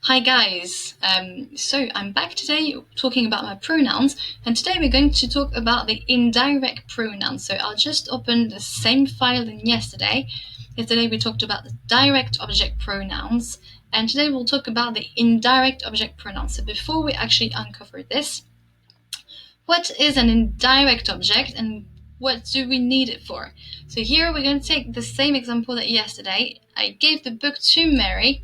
Hi guys, so I'm back today talking about my pronouns, and today we're going to talk about the indirect pronouns. So I'll just open the same file than yesterday. Yesterday we talked about the direct object pronouns, and today we'll talk about the indirect object pronouns. So before we actually uncover this, what is an indirect object and what do we need it for? So here we're going to take the same example that yesterday. I gave the book to Mary.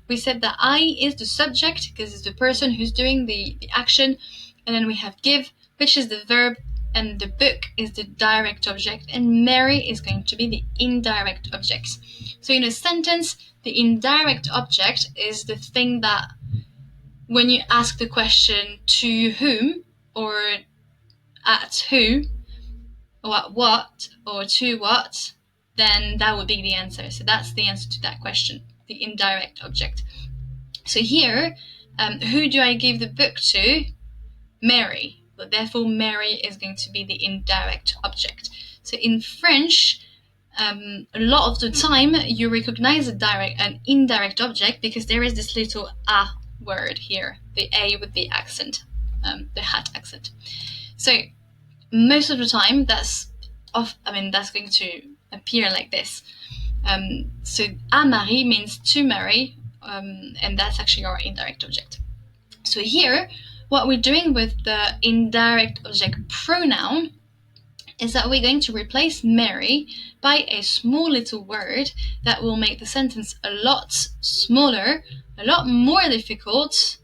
We said that I is the subject because it's the person who's doing the action, and then we have give, which is the verb, and the book is the direct object, and Mary is going to be the indirect object. So in a sentence, the indirect object is the thing that when you ask the question to whom or at who or at what or to what, then that would be the answer. So that's the answer to that question, the indirect object. So here, who do I give the book to? Mary. But therefore, Mary is going to be the indirect object. So in French, a lot of the time, you recognize an indirect object because there is this little a word here, the a with the accent, the hat accent. So most of the time, that's going to appear like this. So à Marie means to Mary, and that's actually our indirect object. So here, what we're doing with the indirect object pronoun is that we're going to replace Mary by a small little word that will make the sentence a lot smaller, a lot more difficult,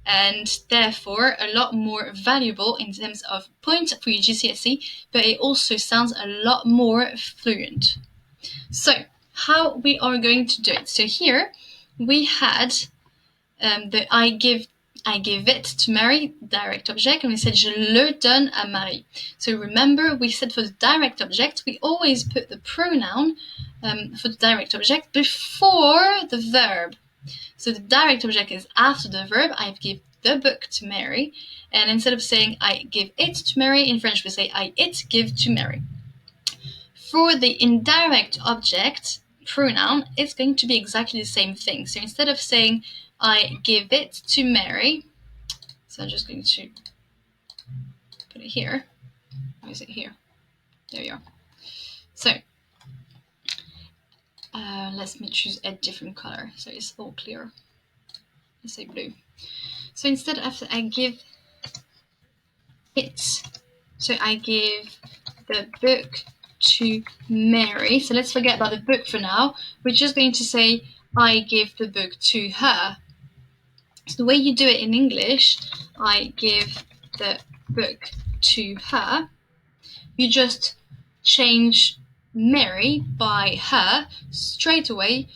and therefore a lot more valuable in terms of points for your GCSE, but it also sounds a lot more fluent. So how we are going to do it. So here we had the I give it to Mary, direct object, and we said je le donne à Marie. So remember, we said for the direct object, we always put the pronoun for the direct object before the verb. So the direct object is after the verb. I give the book to Mary, and instead of saying I give it to Mary, in French we say I it give to Mary. For the indirect object pronoun, it's going to be exactly the same thing. So instead of saying I give it to Mary, so I'm just going to put it here. Where is it here? There you are. So let me choose a different color so it's all clear. Let's say blue. So instead of I give it, so I give the book to Mary. So let's forget about the book for now. We're just going to say I give the book to her. So the way you do it in English, I give the book to her, you just change Mary by her straight away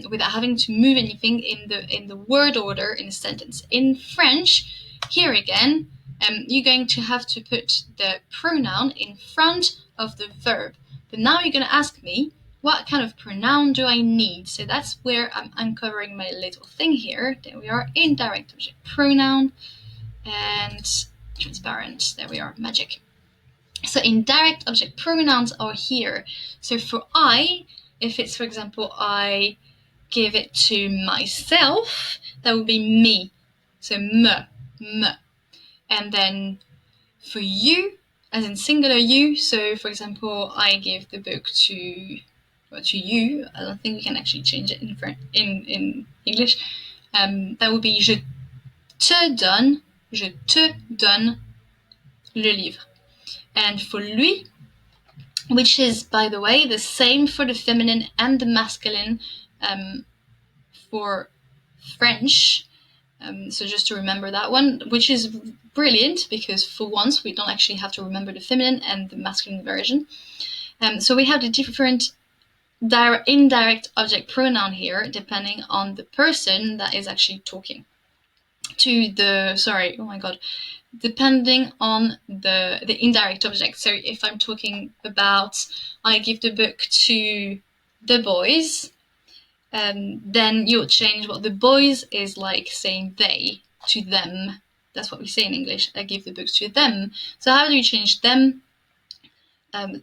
without having to move anything in the word order in a sentence. In French, here again, you're going to have to put the pronoun in front of the verb. But now you're going to ask me, what kind of pronoun do I need? So that's where I'm uncovering my little thing here. There we are, indirect object pronoun and transparent. There we are, magic. So indirect object pronouns are here. So for I, if it's, for example, I give it to myself, that would be me. So me. And then for you, as in singular you, so for example, I give the book to you. I don't think we can actually change it in English. That would be je te donne le livre. And for lui, which is, by the way, the same for the feminine and the masculine for French. So just to remember that one, which is brilliant because for once we don't actually have to remember the feminine and the masculine version. So we have the different indirect object pronoun here depending on the person that is actually talking to depending on the indirect object. So if I'm talking about I give the book to the boys, then you'll change what the boys is like saying they to them. That's what we say in English. I give the books to them. So how do you change them?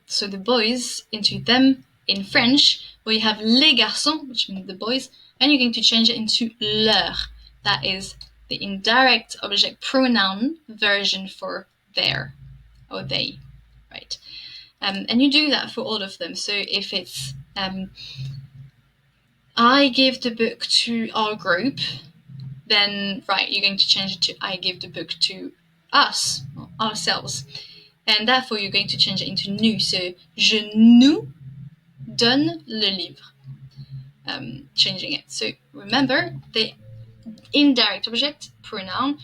So the boys into them in French, where you have les garçons, which means the boys, and you're going to change it into leur. that is the indirect object pronoun version for their or they, right? And you do that for all of them. So if it's I give the book to our group, then right, you're going to change it to I give the book to us, ourselves. And therefore, you're going to change it into nous. So, je nous donne le livre. Changing it. So remember, the indirect object pronoun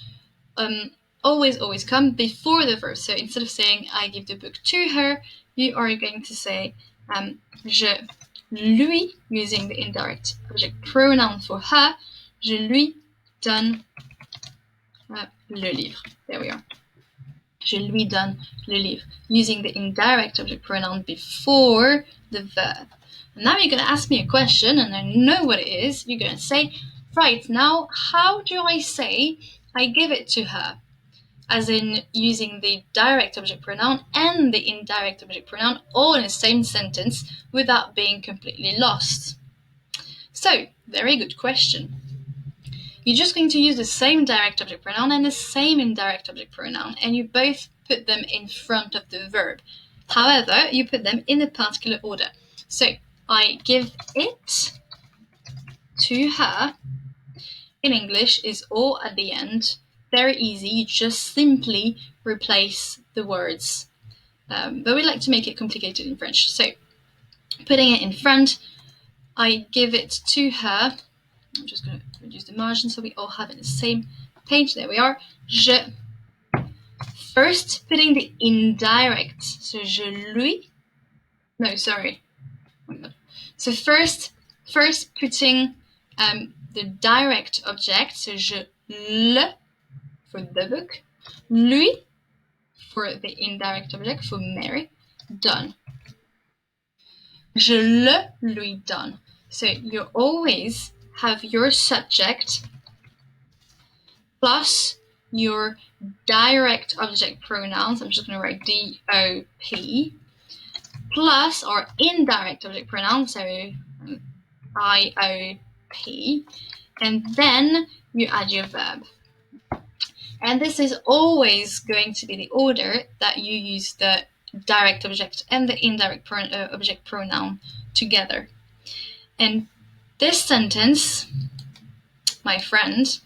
always come before the verb. So instead of saying I give the book to her, you are going to say je lui, using the indirect object pronoun for her, je lui donne le livre. There we are. Je lui donne le livre, using the indirect object pronoun before the verb. And now you're going to ask me a question, and I know what it is. You're going to say, right, now how do I say I give it to her? As in using the direct object pronoun and the indirect object pronoun all in the same sentence without being completely lost. So, very good question. You're just going to use the same direct object pronoun and the same indirect object pronoun, and you both put them in front of the verb. However, you put them in a particular order. So, I give it to her in English is all at the end. Very easy, you just simply replace the words. But we like to make it complicated in French. So, putting it in front, I give it to her. I'm just going to reduce the margin so we all have it on the same page. There we are. Je. First, putting the indirect. So, je lui. No, sorry. Oh my God. So, first putting the direct object. So, je le for the book. Lui for the indirect object, for Mary. Donne. Je le lui donne. So, you always have your subject plus your direct object pronouns. I'm just going to write D-O-P plus our indirect object pronouns, so I-O-P, and then you add your verb. And this is always going to be the order that you use the direct object and the indirect object pronoun together. And this sentence, my friend,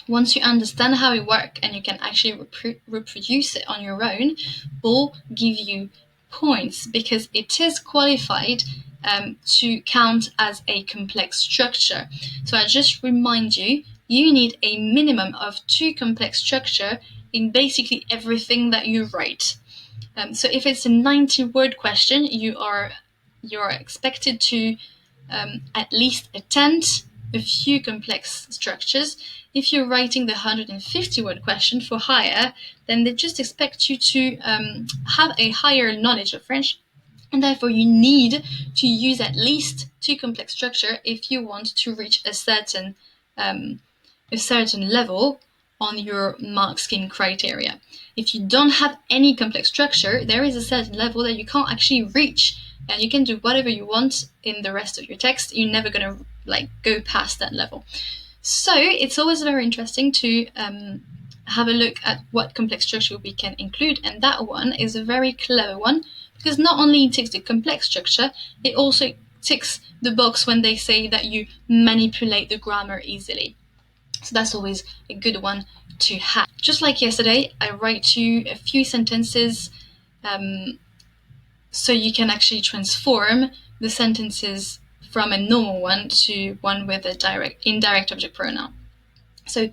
once you understand how it works and you can actually reproduce it on your own, will give you points because it is qualified to count as a complex structure. So I just remind you, you need a minimum of 2 complex structure in basically everything that you write. So if it's a 90-word question, you are expected to at least attempt a few complex structures. If you're writing the 150-word question for higher, then they just expect you to have a higher knowledge of French, and therefore you need to use at least 2 complex structure if you want to reach a certain level on your mark scheme criteria. If you don't have any complex structure, there is a certain level that you can't actually reach, and you can do whatever you want in the rest of your text. You're never going to go past that level. So it's always very interesting to have a look at what complex structure we can include, and that one is a very clever one because not only it ticks the complex structure, it also ticks the box when they say that you manipulate the grammar easily. So that's always a good one to have. Just like yesterday, I write you a few sentences so you can actually transform the sentences from a normal one to one with a indirect object pronoun. So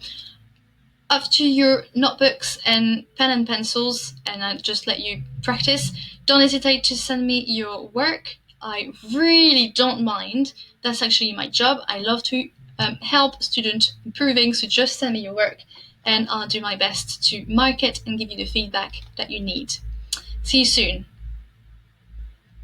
up to your notebooks and pen and pencils, and I just let you practice. Don't hesitate to send me your work. I really don't mind. That's actually my job. I love to help students improving, so just send me your work and I'll do my best to mark it and give you the feedback that you need. See you soon.